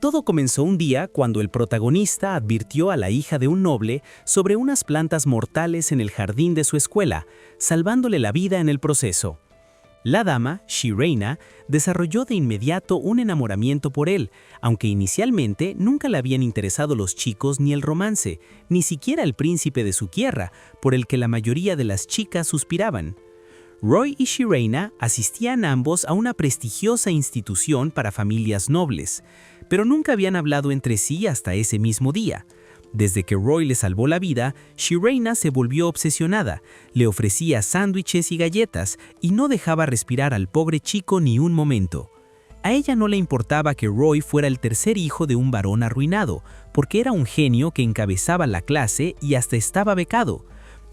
Todo comenzó un día cuando el protagonista advirtió a la hija de un noble sobre unas plantas mortales en el jardín de su escuela, salvándole la vida en el proceso. La dama, Shirena, desarrolló de inmediato un enamoramiento por él, aunque inicialmente nunca le habían interesado los chicos ni el romance, ni siquiera el príncipe de su tierra, por el que la mayoría de las chicas suspiraban. Roy y Shirena asistían ambos a una prestigiosa institución para familias nobles, pero nunca habían hablado entre sí hasta ese mismo día. Desde que Roy le salvó la vida, Shirena se volvió obsesionada, le ofrecía sándwiches y galletas y no dejaba respirar al pobre chico ni un momento. A ella no le importaba que Roy fuera el tercer hijo de un varón arruinado, porque era un genio que encabezaba la clase y hasta estaba becado.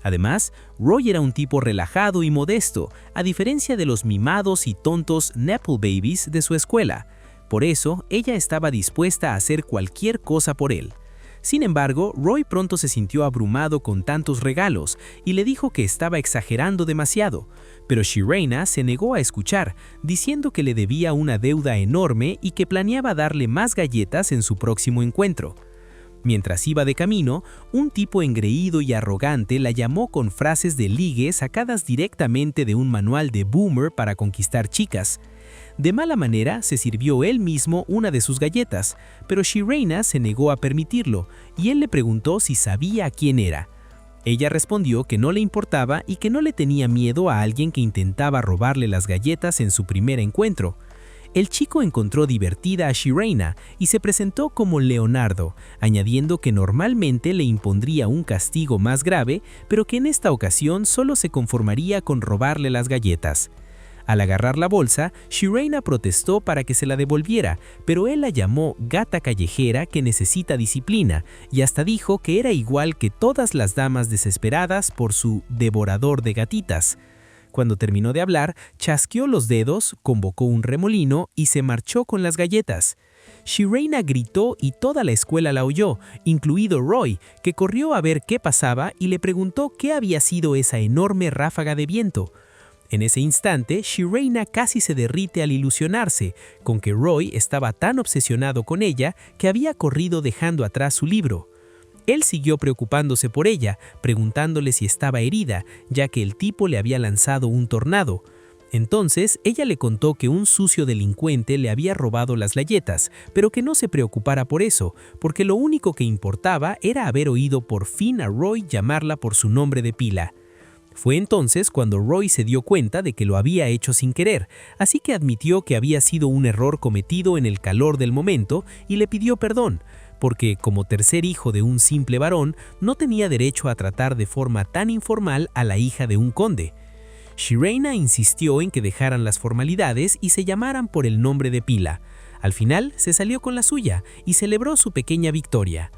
Además, Roy era un tipo relajado y modesto, a diferencia de los mimados y tontos Nepo Babies de su escuela. Por eso, ella estaba dispuesta a hacer cualquier cosa por él. Sin embargo, Roy pronto se sintió abrumado con tantos regalos y le dijo que estaba exagerando demasiado, pero Shirena se negó a escuchar, diciendo que le debía una deuda enorme y que planeaba darle más galletas en su próximo encuentro. Mientras iba de camino, un tipo engreído y arrogante la llamó con frases de ligue sacadas directamente de un manual de Boomer para conquistar chicas. De mala manera, se sirvió él mismo una de sus galletas, pero Shirena se negó a permitirlo, y él le preguntó si sabía quién era. Ella respondió que no le importaba y que no le tenía miedo a alguien que intentaba robarle las galletas en su primer encuentro. El chico encontró divertida a Shirena y se presentó como Leonardo, añadiendo que normalmente le impondría un castigo más grave, pero que en esta ocasión solo se conformaría con robarle las galletas. Al agarrar la bolsa, Shirena protestó para que se la devolviera, pero él la llamó gata callejera que necesita disciplina y hasta dijo que era igual que todas las damas desesperadas por su devorador de gatitas. Cuando terminó de hablar, chasqueó los dedos, convocó un remolino y se marchó con las galletas. Shirena gritó y toda la escuela la oyó, incluido Roy, que corrió a ver qué pasaba y le preguntó qué había sido esa enorme ráfaga de viento. En ese instante, Shirena casi se derrite al ilusionarse con que Roy estaba tan obsesionado con ella que había corrido dejando atrás su libro. Él siguió preocupándose por ella, preguntándole si estaba herida, ya que el tipo le había lanzado un tornado. Entonces, ella le contó que un sucio delincuente le había robado las galletas, pero que no se preocupara por eso, porque lo único que importaba era haber oído por fin a Roy llamarla por su nombre de pila. Fue entonces cuando Roy se dio cuenta de que lo había hecho sin querer, así que admitió que había sido un error cometido en el calor del momento y le pidió perdón, porque como tercer hijo de un simple varón, no tenía derecho a tratar de forma tan informal a la hija de un conde. Shirena insistió en que dejaran las formalidades y se llamaran por el nombre de pila. Al final se salió con la suya y celebró su pequeña victoria.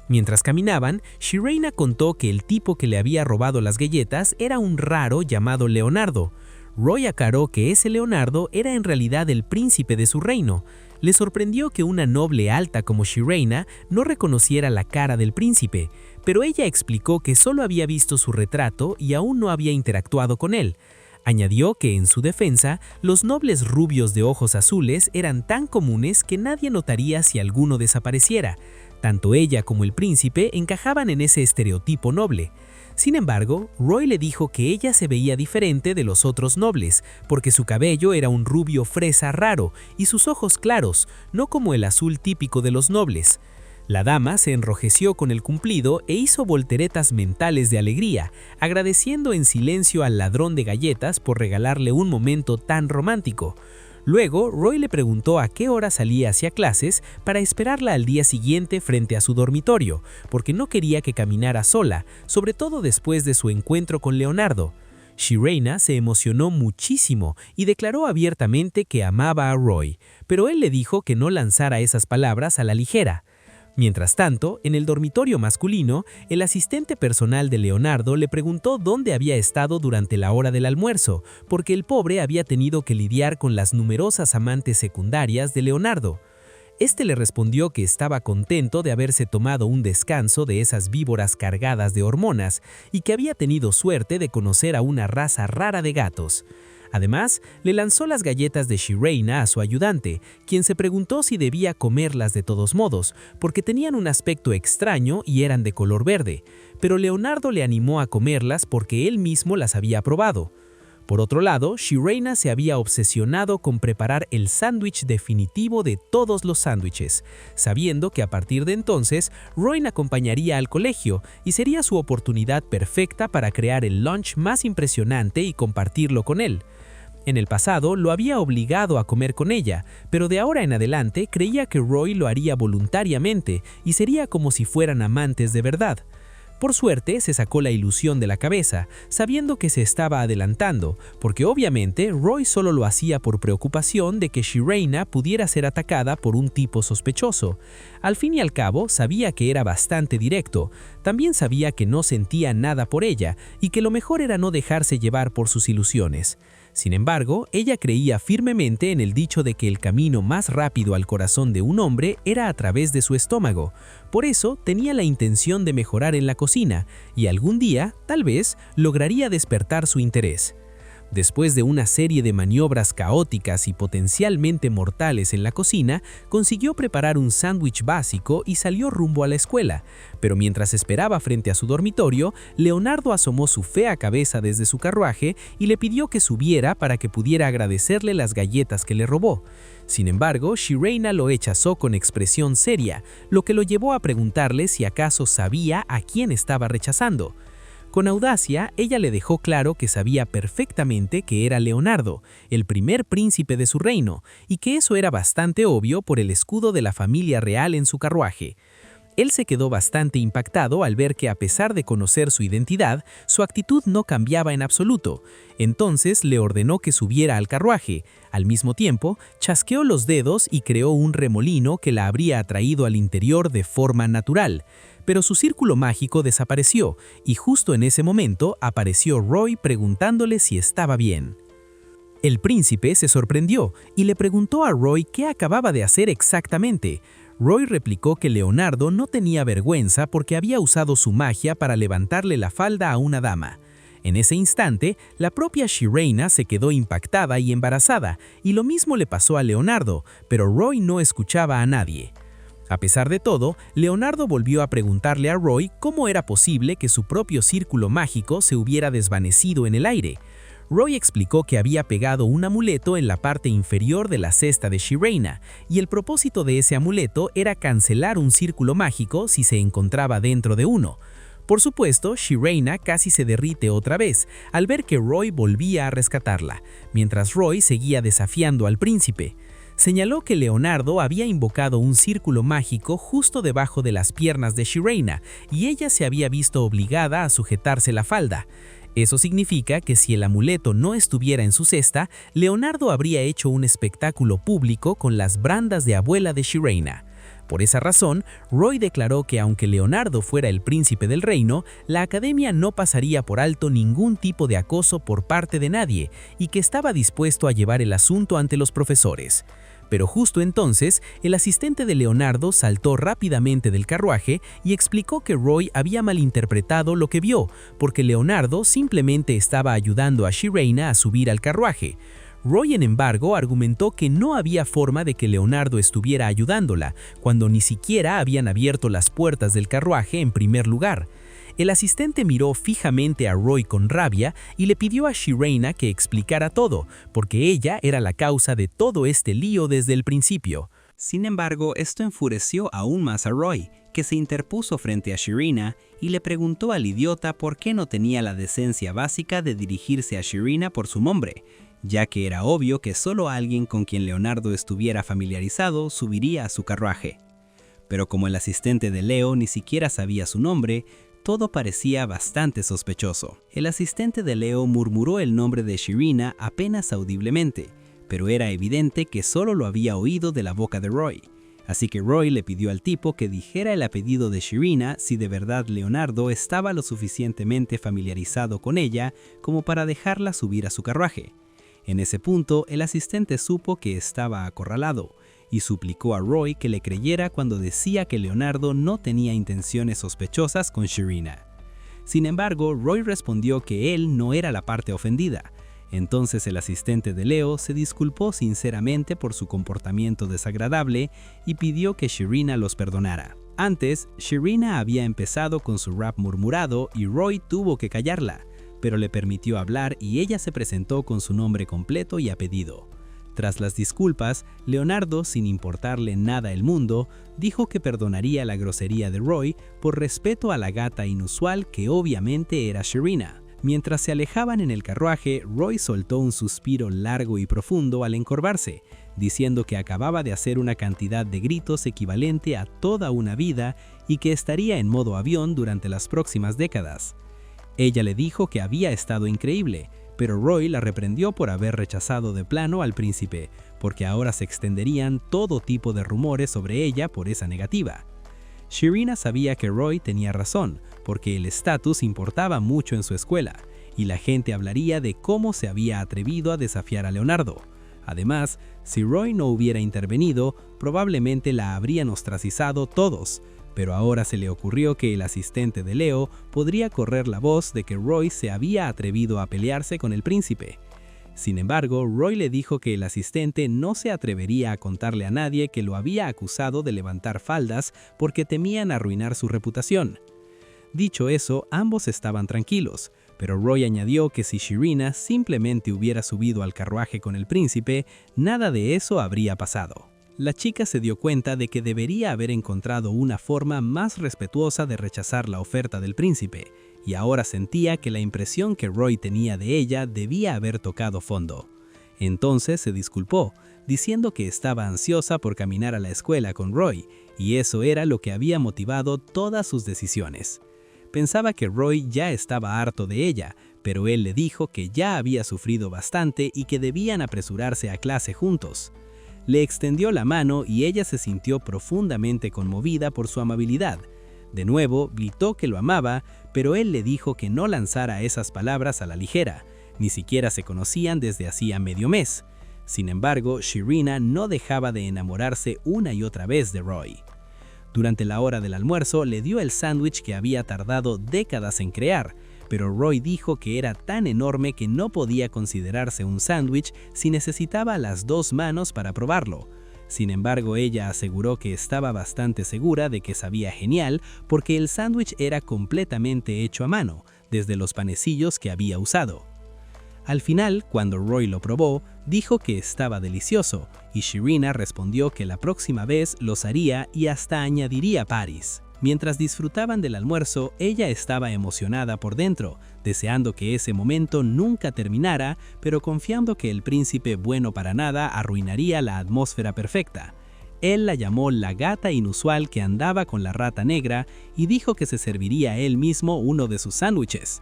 Mientras caminaban, Shirena contó que el tipo que le había robado las galletas era un raro llamado Leonardo. Roy aclaró que ese Leonardo era en realidad el príncipe de su reino. Le sorprendió que una noble alta como Shirena no reconociera la cara del príncipe, pero ella explicó que solo había visto su retrato y aún no había interactuado con él. Añadió que en su defensa, los nobles rubios de ojos azules eran tan comunes que nadie notaría si alguno desapareciera. Tanto ella como el príncipe encajaban en ese estereotipo noble. Sin embargo, Roy le dijo que ella se veía diferente de los otros nobles, porque su cabello era un rubio fresa raro y sus ojos claros, no como el azul típico de los nobles. La dama se enrojeció con el cumplido e hizo volteretas mentales de alegría, agradeciendo en silencio al ladrón de galletas por regalarle un momento tan romántico. Luego, Roy le preguntó a qué hora salía hacia clases para esperarla al día siguiente frente a su dormitorio, porque no quería que caminara sola, sobre todo después de su encuentro con Leonardo. Shirena se emocionó muchísimo y declaró abiertamente que amaba a Roy, pero él le dijo que no lanzara esas palabras a la ligera. Mientras tanto, en el dormitorio masculino, el asistente personal de Leonardo le preguntó dónde había estado durante la hora del almuerzo, porque el pobre había tenido que lidiar con las numerosas amantes secundarias de Leonardo. Este le respondió que estaba contento de haberse tomado un descanso de esas víboras cargadas de hormonas y que había tenido suerte de conocer a una raza rara de gatos. Además, le lanzó las galletas de Shirena a su ayudante, quien se preguntó si debía comerlas de todos modos, porque tenían un aspecto extraño y eran de color verde, pero Leonardo le animó a comerlas porque él mismo las había probado. Por otro lado, Shirena se había obsesionado con preparar el sándwich definitivo de todos los sándwiches, sabiendo que a partir de entonces, Roy acompañaría al colegio y sería su oportunidad perfecta para crear el lunch más impresionante y compartirlo con él. En el pasado lo había obligado a comer con ella, pero de ahora en adelante creía que Roy lo haría voluntariamente y sería como si fueran amantes de verdad. Por suerte, se sacó la ilusión de la cabeza, sabiendo que se estaba adelantando, porque obviamente Roy solo lo hacía por preocupación de que Shirena pudiera ser atacada por un tipo sospechoso. Al fin y al cabo, sabía que era bastante directo. También sabía que no sentía nada por ella y que lo mejor era no dejarse llevar por sus ilusiones. Sin embargo, ella creía firmemente en el dicho de que el camino más rápido al corazón de un hombre era a través de su estómago. Por eso tenía la intención de mejorar en la cocina y algún día, tal vez, lograría despertar su interés. Después de una serie de maniobras caóticas y potencialmente mortales en la cocina, consiguió preparar un sándwich básico y salió rumbo a la escuela. Pero mientras esperaba frente a su dormitorio, Leonardo asomó su fea cabeza desde su carruaje y le pidió que subiera para que pudiera agradecerle las galletas que le robó. Sin embargo, Shirena lo rechazó con expresión seria, lo que lo llevó a preguntarle si acaso sabía a quién estaba rechazando. Con audacia, ella le dejó claro que sabía perfectamente que era Leonardo, el primer príncipe de su reino, y que eso era bastante obvio por el escudo de la familia real en su carruaje. Él se quedó bastante impactado al ver que a pesar de conocer su identidad, su actitud no cambiaba en absoluto. Entonces le ordenó que subiera al carruaje. Al mismo tiempo, chasqueó los dedos y creó un remolino que la habría atraído al interior de forma natural. Pero su círculo mágico desapareció y justo en ese momento apareció Roy preguntándole si estaba bien. El príncipe se sorprendió y le preguntó a Roy qué acababa de hacer exactamente. Roy replicó que Leonardo no tenía vergüenza porque había usado su magia para levantarle la falda a una dama. En ese instante, la propia Shirena se quedó impactada y embarazada, y lo mismo le pasó a Leonardo, pero Roy no escuchaba a nadie. A pesar de todo, Leonardo volvió a preguntarle a Roy cómo era posible que su propio círculo mágico se hubiera desvanecido en el aire. Roy explicó que había pegado un amuleto en la parte inferior de la cesta de Shirena, y el propósito de ese amuleto era cancelar un círculo mágico si se encontraba dentro de uno. Por supuesto, Shirena casi se derrite otra vez al ver que Roy volvía a rescatarla, mientras Roy seguía desafiando al príncipe. Señaló que Leonardo había invocado un círculo mágico justo debajo de las piernas de Shirena y ella se había visto obligada a sujetarse la falda. Eso significa que si el amuleto no estuviera en su cesta, Leonardo habría hecho un espectáculo público con las brandas de abuela de Shirena. Por esa razón, Roy declaró que aunque Leonardo fuera el príncipe del reino, la academia no pasaría por alto ningún tipo de acoso por parte de nadie y que estaba dispuesto a llevar el asunto ante los profesores. Pero justo entonces, el asistente de Leonardo saltó rápidamente del carruaje y explicó que Roy había malinterpretado lo que vio, porque Leonardo simplemente estaba ayudando a Shirena a subir al carruaje. Roy, en embargo, argumentó que no había forma de que Leonardo estuviera ayudándola, cuando ni siquiera habían abierto las puertas del carruaje en primer lugar. El asistente miró fijamente a Roy con rabia y le pidió a Shirena que explicara todo, porque ella era la causa de todo este lío desde el principio. Sin embargo, esto enfureció aún más a Roy, que se interpuso frente a Shirena y le preguntó al idiota por qué no tenía la decencia básica de dirigirse a Shirena por su nombre, ya que era obvio que solo alguien con quien Leonardo estuviera familiarizado subiría a su carruaje. Pero como el asistente de Leo ni siquiera sabía su nombre, todo parecía bastante sospechoso. El asistente de Leo murmuró el nombre de Shirena apenas audiblemente, pero era evidente que solo lo había oído de la boca de Roy. Así que Roy le pidió al tipo que dijera el apellido de Shirena si de verdad Leonardo estaba lo suficientemente familiarizado con ella como para dejarla subir a su carruaje. En ese punto, el asistente supo que estaba acorralado y suplicó a Roy que le creyera cuando decía que Leonardo no tenía intenciones sospechosas con Shirena. Sin embargo, Roy respondió que él no era la parte ofendida. Entonces el asistente de Leo se disculpó sinceramente por su comportamiento desagradable y pidió que Sharina los perdonara. Antes, Sharina había empezado con su rap murmurado y Roy tuvo que callarla, pero le permitió hablar y ella se presentó con su nombre completo y apellido. Tras las disculpas, Leonardo, sin importarle nada el mundo, dijo que perdonaría la grosería de Roy por respeto a la gata inusual que obviamente era Sharina. Mientras se alejaban en el carruaje, Roy soltó un suspiro largo y profundo al encorvarse, diciendo que acababa de hacer una cantidad de gritos equivalente a toda una vida y que estaría en modo avión durante las próximas décadas. Ella le dijo que había estado increíble, pero Roy la reprendió por haber rechazado de plano al príncipe, porque ahora se extenderían todo tipo de rumores sobre ella por esa negativa. Sharina sabía que Roy tenía razón, porque el estatus importaba mucho en su escuela, y la gente hablaría de cómo se había atrevido a desafiar a Leonardo. Además, si Roy no hubiera intervenido, probablemente la habrían ostracizado todos, pero ahora se le ocurrió que el asistente de Leo podría correr la voz de que Roy se había atrevido a pelearse con el príncipe. Sin embargo, Roy le dijo que el asistente no se atrevería a contarle a nadie que lo había acusado de levantar faldas porque temían arruinar su reputación. Dicho eso, ambos estaban tranquilos, pero Roy añadió que si Sharina simplemente hubiera subido al carruaje con el príncipe, nada de eso habría pasado. La chica se dio cuenta de que debería haber encontrado una forma más respetuosa de rechazar la oferta del príncipe, y ahora sentía que la impresión que Roy tenía de ella debía haber tocado fondo. Entonces se disculpó, diciendo que estaba ansiosa por caminar a la escuela con Roy, y eso era lo que había motivado todas sus decisiones. Pensaba que Roy ya estaba harto de ella, pero él le dijo que ya había sufrido bastante y que debían apresurarse a clase juntos. Le extendió la mano y ella se sintió profundamente conmovida por su amabilidad. De nuevo, gritó que lo amaba, pero él le dijo que no lanzara esas palabras a la ligera. Ni siquiera se conocían desde hacía medio mes. Sin embargo, Sharina no dejaba de enamorarse una y otra vez de Roy. Durante la hora del almuerzo le dio el sándwich que había tardado décadas en crear, pero Roy dijo que era tan enorme que no podía considerarse un sándwich si necesitaba las dos manos para probarlo. Sin embargo, ella aseguró que estaba bastante segura de que sabía genial porque el sándwich era completamente hecho a mano, desde los panecillos que había usado. Al final, cuando Roy lo probó, dijo que estaba delicioso, y Sharina respondió que la próxima vez los haría y hasta añadiría patis. Mientras disfrutaban del almuerzo, ella estaba emocionada por dentro, deseando que ese momento nunca terminara, pero confiando que el príncipe bueno para nada arruinaría la atmósfera perfecta. Él la llamó la gata inusual que andaba con la rata negra y dijo que se serviría él mismo uno de sus sándwiches.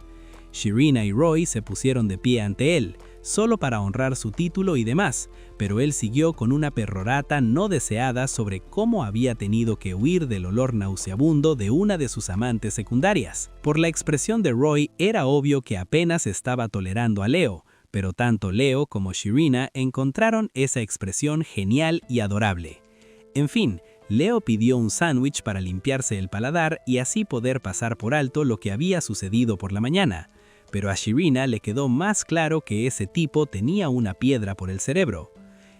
Sharina y Roy se pusieron de pie ante él, solo para honrar su título y demás, pero él siguió con una perorata no deseada sobre cómo había tenido que huir del olor nauseabundo de una de sus amantes secundarias. Por la expresión de Roy era obvio que apenas estaba tolerando a Leo, pero tanto Leo como Sharina encontraron esa expresión genial y adorable. En fin, Leo pidió un sándwich para limpiarse el paladar y así poder pasar por alto lo que había sucedido por la mañana. Pero a Sharina le quedó más claro que ese tipo tenía una piedra por el cerebro.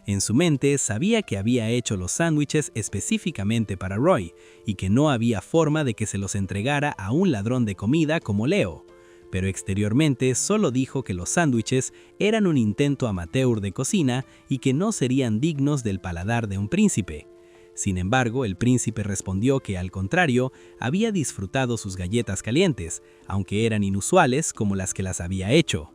En su mente sabía que había hecho los sándwiches específicamente para Roy y que no había forma de que se los entregara a un ladrón de comida como Leo. Pero exteriormente solo dijo que los sándwiches eran un intento amateur de cocina y que no serían dignos del paladar de un príncipe. Sin embargo, el príncipe respondió que, al contrario, había disfrutado sus galletas calientes, aunque eran inusuales como las que las había hecho.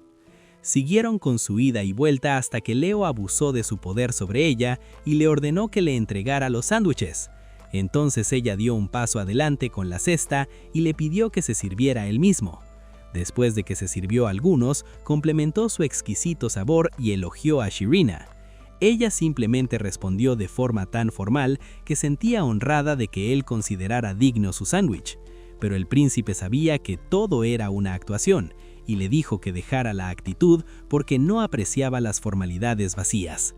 Siguieron con su ida y vuelta hasta que Leo abusó de su poder sobre ella y le ordenó que le entregara los sándwiches. Entonces ella dio un paso adelante con la cesta y le pidió que se sirviera él mismo. Después de que se sirvió algunos, complementó su exquisito sabor y elogió a Sharina. Ella simplemente respondió de forma tan formal que sentía honrada de que él considerara digno su sándwich, pero el príncipe sabía que todo era una actuación y le dijo que dejara la actitud porque no apreciaba las formalidades vacías.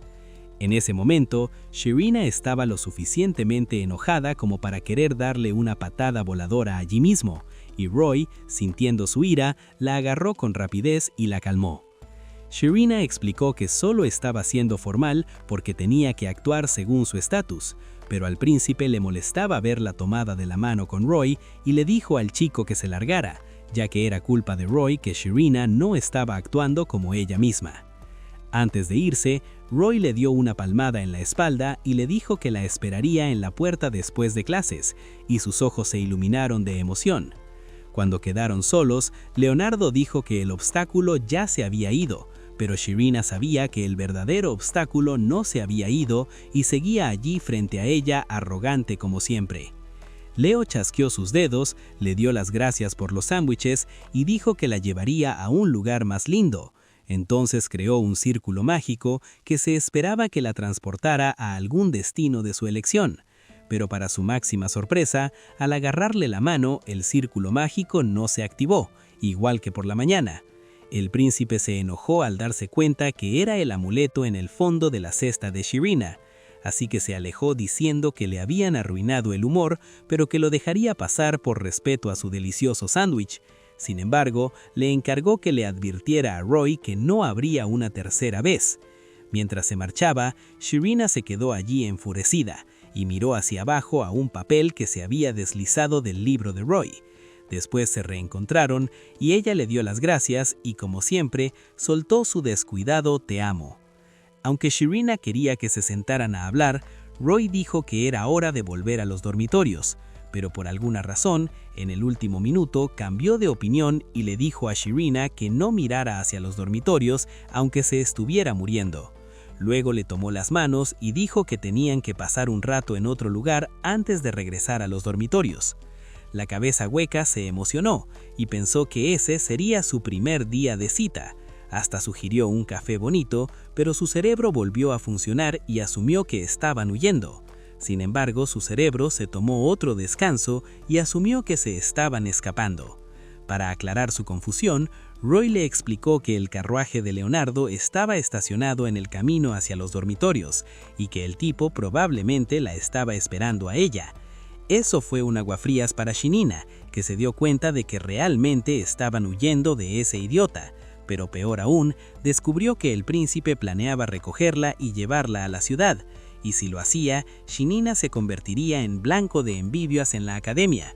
En ese momento, Sharina estaba lo suficientemente enojada como para querer darle una patada voladora allí mismo, y Roy, sintiendo su ira, la agarró con rapidez y la calmó. Shirina explicó que solo estaba siendo formal porque tenía que actuar según su estatus, pero al príncipe le molestaba verla tomada de la mano con Roy y le dijo al chico que se largara, ya que era culpa de Roy que Shirina no estaba actuando como ella misma. Antes de irse, Roy le dio una palmada en la espalda y le dijo que la esperaría en la puerta después de clases, y sus ojos se iluminaron de emoción. Cuando quedaron solos, Leonardo dijo que el obstáculo ya se había ido, pero Shirina sabía que el verdadero obstáculo no se había ido y seguía allí frente a ella arrogante como siempre. Leo chasqueó sus dedos, le dio las gracias por los sándwiches y dijo que la llevaría a un lugar más lindo. Entonces creó un círculo mágico que se esperaba que la transportara a algún destino de su elección. Pero para su máxima sorpresa, al agarrarle la mano, el círculo mágico no se activó, igual que por la mañana. El príncipe se enojó al darse cuenta que era el amuleto en el fondo de la cesta de Shirina, así que se alejó diciendo que le habían arruinado el humor, pero que lo dejaría pasar por respeto a su delicioso sándwich. Sin embargo, le encargó que le advirtiera a Roy que no habría una tercera vez. Mientras se marchaba, Shirina se quedó allí enfurecida y miró hacia abajo a un papel que se había deslizado del libro de Roy. Después se reencontraron y ella le dio las gracias y, como siempre, soltó su descuidado "te amo". Aunque Shirina quería que se sentaran a hablar, Roy dijo que era hora de volver a los dormitorios, pero por alguna razón, en el último minuto cambió de opinión y le dijo a Shirina que no mirara hacia los dormitorios aunque se estuviera muriendo. Luego le tomó las manos y dijo que tenían que pasar un rato en otro lugar antes de regresar a los dormitorios. La cabeza hueca se emocionó y pensó que ese sería su primer día de cita. Hasta sugirió un café bonito, pero su cerebro volvió a funcionar y asumió que estaban huyendo. Sin embargo, su cerebro se tomó otro descanso y asumió que se estaban escapando. Para aclarar su confusión, Roy le explicó que el carruaje de Leonardo estaba estacionado en el camino hacia los dormitorios y que el tipo probablemente la estaba esperando a ella. Eso fue un aguafrías para Shirina, que se dio cuenta de que realmente estaban huyendo de ese idiota, pero peor aún, descubrió que el príncipe planeaba recogerla y llevarla a la ciudad, y si lo hacía, Shirina se convertiría en blanco de envidias en la academia.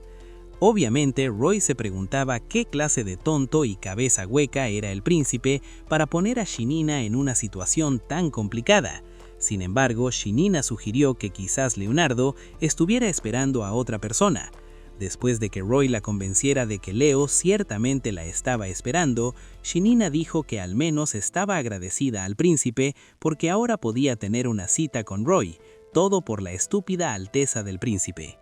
Obviamente, Roy se preguntaba qué clase de tonto y cabeza hueca era el príncipe para poner a Shirina en una situación tan complicada. Sin embargo, Shirina sugirió que quizás Leonardo estuviera esperando a otra persona. Después de que Roy la convenciera de que Leo ciertamente la estaba esperando, Shirina dijo que al menos estaba agradecida al príncipe porque ahora podía tener una cita con Roy, todo por la estúpida alteza del príncipe.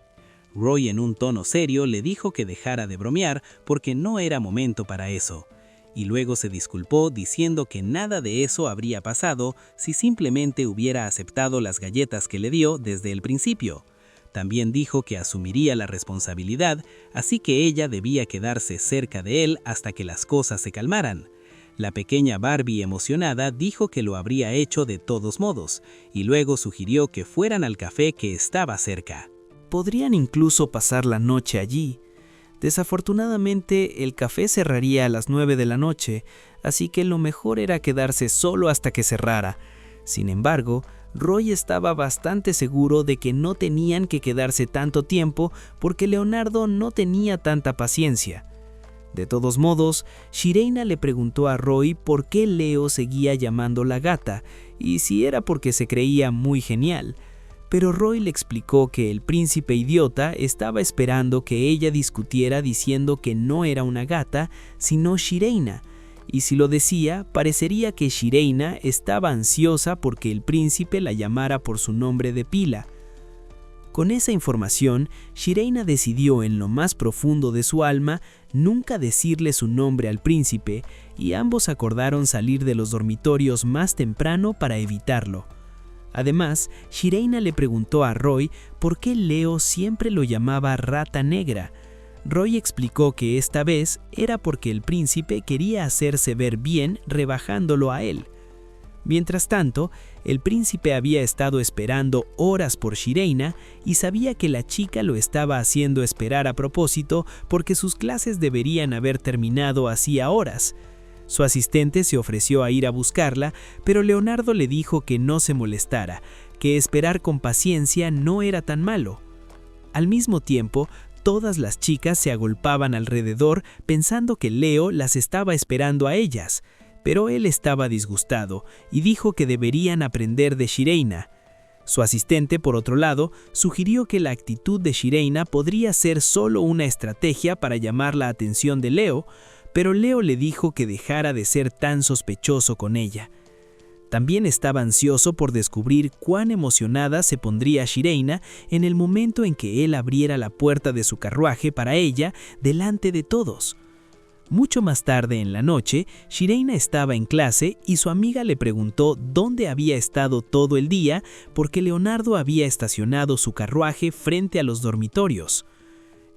Roy, en un tono serio, le dijo que dejara de bromear porque no era momento para eso, y luego se disculpó diciendo que nada de eso habría pasado si simplemente hubiera aceptado las galletas que le dio desde el principio. También dijo que asumiría la responsabilidad, así que ella debía quedarse cerca de él hasta que las cosas se calmaran. La pequeña Barbie, emocionada, dijo que lo habría hecho de todos modos, y luego sugirió que fueran al café que estaba cerca. Podrían incluso pasar la noche allí. Desafortunadamente, el café cerraría a las 9 de la noche, así que lo mejor era quedarse solo hasta que cerrara. Sin embargo, Roy estaba bastante seguro de que no tenían que quedarse tanto tiempo porque Leonardo no tenía tanta paciencia. De todos modos, Shirina le preguntó a Roy por qué Leo seguía llamándola gata y si era porque se creía muy genial. Pero Roy le explicó que el príncipe idiota estaba esperando que ella discutiera diciendo que no era una gata, sino Shirina. Y si lo decía, parecería que Shirina estaba ansiosa porque el príncipe la llamara por su nombre de pila. Con esa información, Shirina decidió en lo más profundo de su alma nunca decirle su nombre al príncipe y ambos acordaron salir de los dormitorios más temprano para evitarlo. Además, Shirina le preguntó a Roy por qué Leo siempre lo llamaba rata negra. Roy explicó que esta vez era porque el príncipe quería hacerse ver bien rebajándolo a él. Mientras tanto, el príncipe había estado esperando horas por Shirina y sabía que la chica lo estaba haciendo esperar a propósito porque sus clases deberían haber terminado hacía horas. Su asistente se ofreció a ir a buscarla, pero Leonardo le dijo que no se molestara, que esperar con paciencia no era tan malo. Al mismo tiempo, todas las chicas se agolpaban alrededor pensando que Leo las estaba esperando a ellas, pero él estaba disgustado y dijo que deberían aprender de Shireina. Su asistente, por otro lado, sugirió que la actitud de Shireina podría ser solo una estrategia para llamar la atención de Leo, pero Leo le dijo que dejara de ser tan sospechoso con ella. También estaba ansioso por descubrir cuán emocionada se pondría Shireina en el momento en que él abriera la puerta de su carruaje para ella delante de todos. Mucho más tarde en la noche, Shireina estaba en clase y su amiga le preguntó dónde había estado todo el día porque Leonardo había estacionado su carruaje frente a los dormitorios.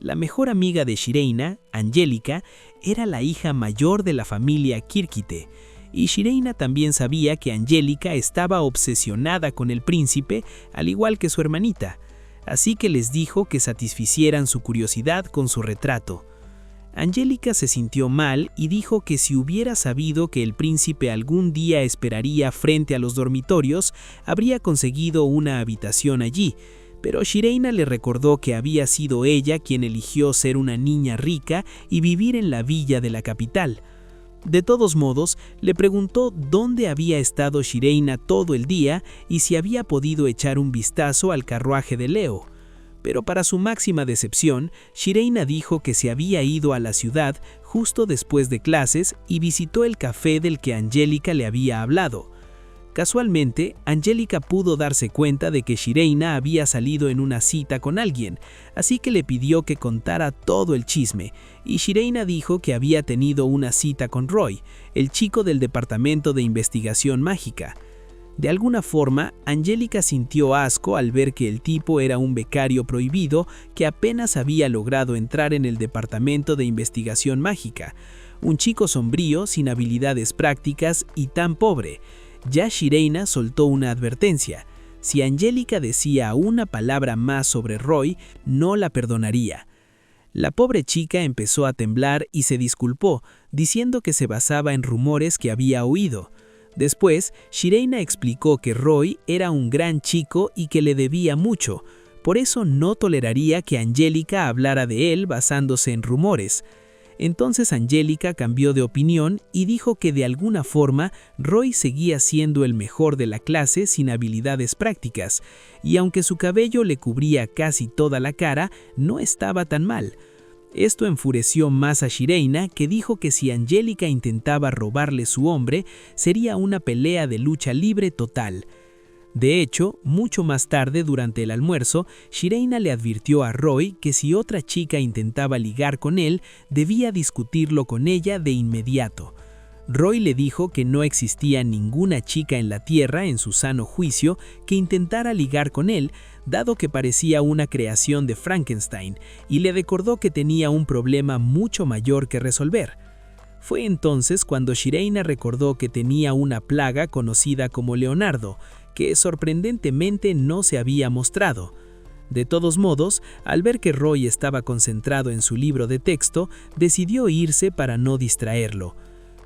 La mejor amiga de Shireina, Angélica, era la hija mayor de la familia Kirkite, y Shireina también sabía que Angélica estaba obsesionada con el príncipe, al igual que su hermanita, así que les dijo que satisficieran su curiosidad con su retrato. Angélica se sintió mal y dijo que si hubiera sabido que el príncipe algún día esperaría frente a los dormitorios, habría conseguido una habitación allí, pero Shireina le recordó que había sido ella quien eligió ser una niña rica y vivir en la villa de la capital. De todos modos, le preguntó dónde había estado Shireina todo el día y si había podido echar un vistazo al carruaje de Leo. Pero para su máxima decepción, Shireina dijo que se había ido a la ciudad justo después de clases y visitó el café del que Angélica le había hablado. Casualmente, Angélica pudo darse cuenta de que Shireina había salido en una cita con alguien, así que le pidió que contara todo el chisme, y Shireina dijo que había tenido una cita con Roy, el chico del departamento de investigación mágica. De alguna forma, Angélica sintió asco al ver que el tipo era un becario prohibido que apenas había logrado entrar en el departamento de investigación mágica, un chico sombrío, sin habilidades prácticas y tan pobre. Ya Shireina soltó una advertencia: si Angélica decía una palabra más sobre Roy, no la perdonaría. La pobre chica empezó a temblar y se disculpó, diciendo que se basaba en rumores que había oído. Después, Shireina explicó que Roy era un gran chico y que le debía mucho, por eso no toleraría que Angélica hablara de él basándose en rumores. Entonces Angélica cambió de opinión y dijo que de alguna forma Roy seguía siendo el mejor de la clase sin habilidades prácticas, y aunque su cabello le cubría casi toda la cara, no estaba tan mal. Esto enfureció más a Shireina, que dijo que si Angélica intentaba robarle su hombre, sería una pelea de lucha libre total. De hecho, mucho más tarde durante el almuerzo, Shireina le advirtió a Roy que si otra chica intentaba ligar con él, debía discutirlo con ella de inmediato. Roy le dijo que no existía ninguna chica en la Tierra en su sano juicio que intentara ligar con él, dado que parecía una creación de Frankenstein, y le recordó que tenía un problema mucho mayor que resolver. Fue entonces cuando Shireina recordó que tenía una plaga conocida como Leonardo, que sorprendentemente no se había mostrado. De todos modos, al ver que Roy estaba concentrado en su libro de texto, decidió irse para no distraerlo.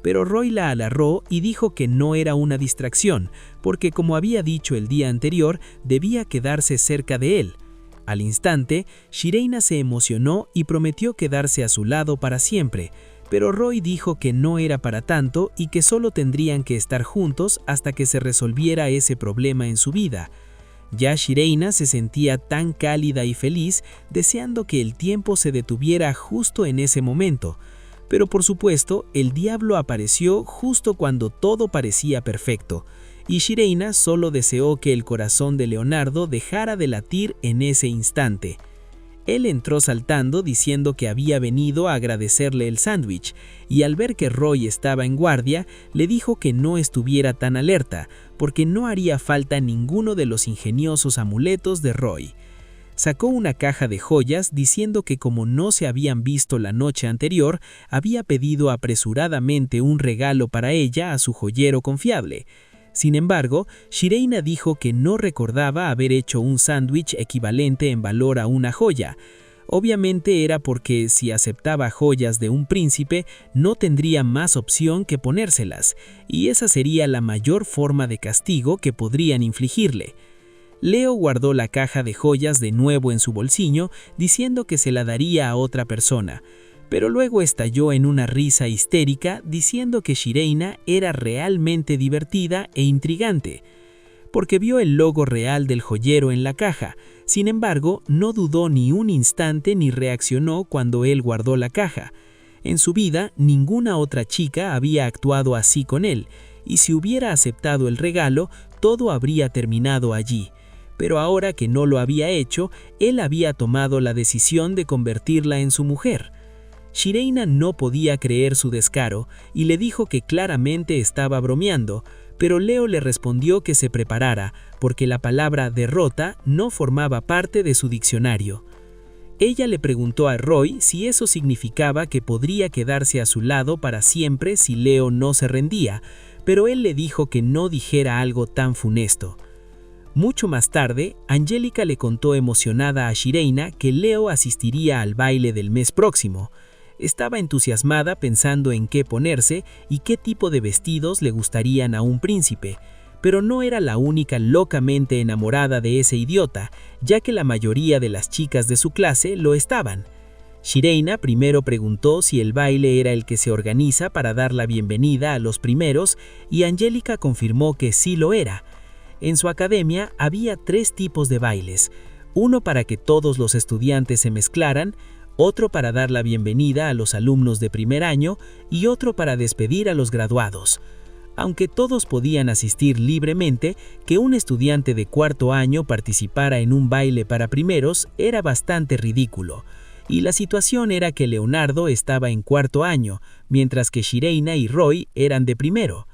Pero Roy la alarró y dijo que no era una distracción, porque como había dicho el día anterior, debía quedarse cerca de él. Al instante, Shireina se emocionó y prometió quedarse a su lado para siempre, pero Roy dijo que no era para tanto y que solo tendrían que estar juntos hasta que se resolviera ese problema en su vida. Ya Shireina se sentía tan cálida y feliz, deseando que el tiempo se detuviera justo en ese momento. Pero por supuesto, el diablo apareció justo cuando todo parecía perfecto, y Shireina solo deseó que el corazón de Leonardo dejara de latir en ese instante. Él entró saltando diciendo que había venido a agradecerle el sándwich, y al ver que Roy estaba en guardia, le dijo que no estuviera tan alerta, porque no haría falta ninguno de los ingeniosos amuletos de Roy. Sacó una caja de joyas diciendo que como no se habían visto la noche anterior, había pedido apresuradamente un regalo para ella a su joyero confiable. Sin embargo, Shireina dijo que no recordaba haber hecho un sándwich equivalente en valor a una joya. Obviamente era porque si aceptaba joyas de un príncipe no tendría más opción que ponérselas, y esa sería la mayor forma de castigo que podrían infligirle. Leo guardó la caja de joyas de nuevo en su bolsillo, diciendo que se la daría a otra persona, pero luego estalló en una risa histérica diciendo que Shireina era realmente divertida e intrigante, porque vio el logo real del joyero en la caja. Sin embargo, no dudó ni un instante ni reaccionó cuando él guardó la caja. En su vida, ninguna otra chica había actuado así con él, y si hubiera aceptado el regalo, todo habría terminado allí. Pero ahora que no lo había hecho, él había tomado la decisión de convertirla en su mujer. Shireina no podía creer su descaro y le dijo que claramente estaba bromeando, pero Leo le respondió que se preparara, porque la palabra derrota no formaba parte de su diccionario. Ella le preguntó a Roy si eso significaba que podría quedarse a su lado para siempre si Leo no se rendía, pero él le dijo que no dijera algo tan funesto. Mucho más tarde, Angélica le contó emocionada a Shireina que Leo asistiría al baile del mes próximo. Estaba entusiasmada pensando en qué ponerse y qué tipo de vestidos le gustarían a un príncipe, pero no era la única locamente enamorada de ese idiota, ya que la mayoría de las chicas de su clase lo estaban. Shireina primero preguntó si el baile era el que se organiza para dar la bienvenida a los primeros y Angélica confirmó que sí lo era. En su academia había 3 tipos de bailes, uno para que todos los estudiantes se mezclaran, otro para dar la bienvenida a los alumnos de primer año y otro para despedir a los graduados. Aunque todos podían asistir libremente, que un estudiante de cuarto año participara en un baile para primeros era bastante ridículo, y la situación era que Leonardo estaba en cuarto año, mientras que Shireina y Roy eran de primero.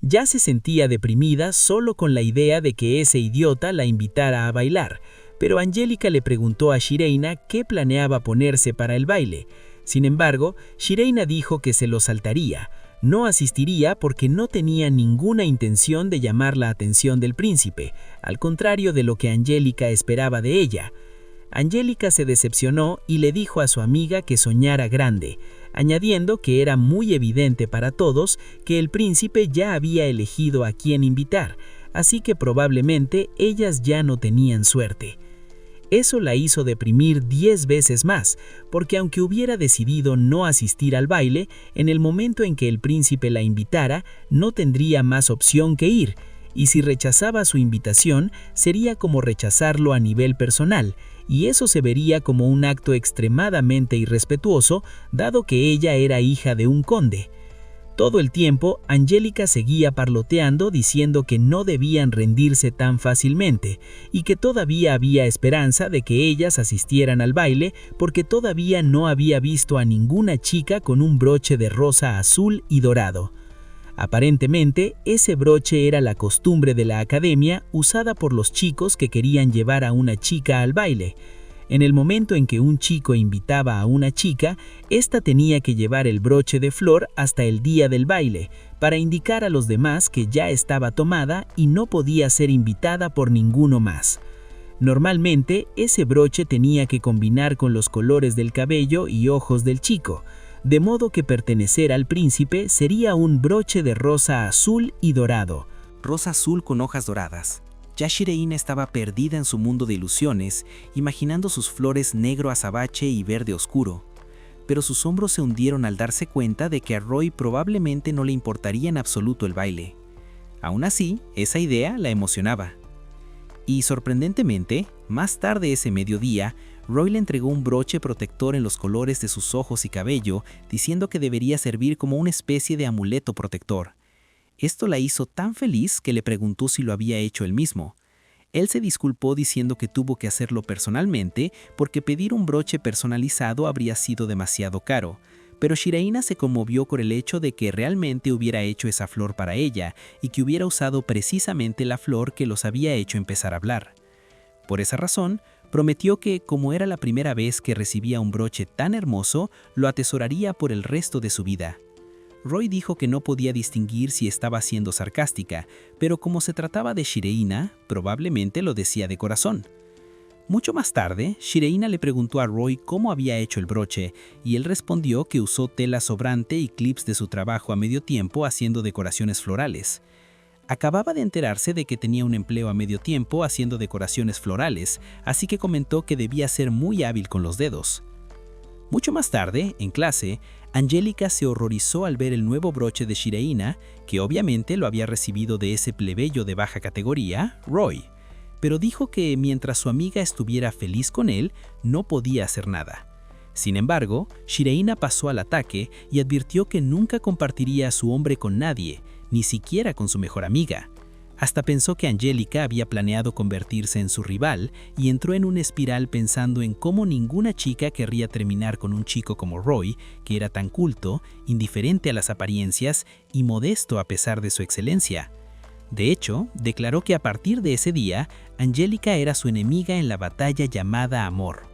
Ya se sentía deprimida solo con la idea de que ese idiota la invitara a bailar, pero Angélica le preguntó a Shireina qué planeaba ponerse para el baile. Sin embargo, Shireina dijo que se lo saltaría, no asistiría porque no tenía ninguna intención de llamar la atención del príncipe, al contrario de lo que Angélica esperaba de ella. Angélica se decepcionó y le dijo a su amiga que soñara grande, añadiendo que era muy evidente para todos que el príncipe ya había elegido a quién invitar, así que probablemente ellas ya no tenían suerte. Eso la hizo deprimir 10 veces más, porque aunque hubiera decidido no asistir al baile, en el momento en que el príncipe la invitara, no tendría más opción que ir, y si rechazaba su invitación, sería como rechazarlo a nivel personal, y eso se vería como un acto extremadamente irrespetuoso, dado que ella era hija de un conde. Todo el tiempo, Angélica seguía parloteando diciendo que no debían rendirse tan fácilmente y que todavía había esperanza de que ellas asistieran al baile porque todavía no había visto a ninguna chica con un broche de rosa azul y dorado. Aparentemente, ese broche era la costumbre de la academia usada por los chicos que querían llevar a una chica al baile. En el momento en que un chico invitaba a una chica, ésta tenía que llevar el broche de flor hasta el día del baile, para indicar a los demás que ya estaba tomada y no podía ser invitada por ninguno más. Normalmente, ese broche tenía que combinar con los colores del cabello y ojos del chico, de modo que pertenecer al príncipe sería un broche de rosa azul y dorado. Rosa azul con hojas doradas. Ya Shireina estaba perdida en su mundo de ilusiones, imaginando sus flores negro azabache y verde oscuro. Pero sus hombros se hundieron al darse cuenta de que a Roy probablemente no le importaría en absoluto el baile. Aún así, esa idea la emocionaba. Y sorprendentemente, más tarde ese mediodía, Roy le entregó un broche protector en los colores de sus ojos y cabello, diciendo que debería servir como una especie de amuleto protector. Esto la hizo tan feliz que le preguntó si lo había hecho él mismo. Él se disculpó diciendo que tuvo que hacerlo personalmente porque pedir un broche personalizado habría sido demasiado caro, pero Shireina se conmovió por el hecho de que realmente hubiera hecho esa flor para ella y que hubiera usado precisamente la flor que los había hecho empezar a hablar. Por esa razón, prometió que, como era la primera vez que recibía un broche tan hermoso, lo atesoraría por el resto de su vida. Roy dijo que no podía distinguir si estaba siendo sarcástica, pero como se trataba de Shireina, probablemente lo decía de corazón. Mucho más tarde, Shireina le preguntó a Roy cómo había hecho el broche y él respondió que usó tela sobrante y clips de su trabajo a medio tiempo haciendo decoraciones florales. Acababa de enterarse de que tenía un empleo a medio tiempo haciendo decoraciones florales, así que comentó que debía ser muy hábil con los dedos. Mucho más tarde, en clase, Angélica se horrorizó al ver el nuevo broche de Shireina, que obviamente lo había recibido de ese plebeyo de baja categoría, Roy, pero dijo que mientras su amiga estuviera feliz con él, no podía hacer nada. Sin embargo, Shireina pasó al ataque y advirtió que nunca compartiría a su hombre con nadie, ni siquiera con su mejor amiga. Hasta pensó que Angélica había planeado convertirse en su rival y entró en una espiral pensando en cómo ninguna chica querría terminar con un chico como Roy, que era tan culto, indiferente a las apariencias y modesto a pesar de su excelencia. De hecho, declaró que a partir de ese día, Angélica era su enemiga en la batalla llamada amor.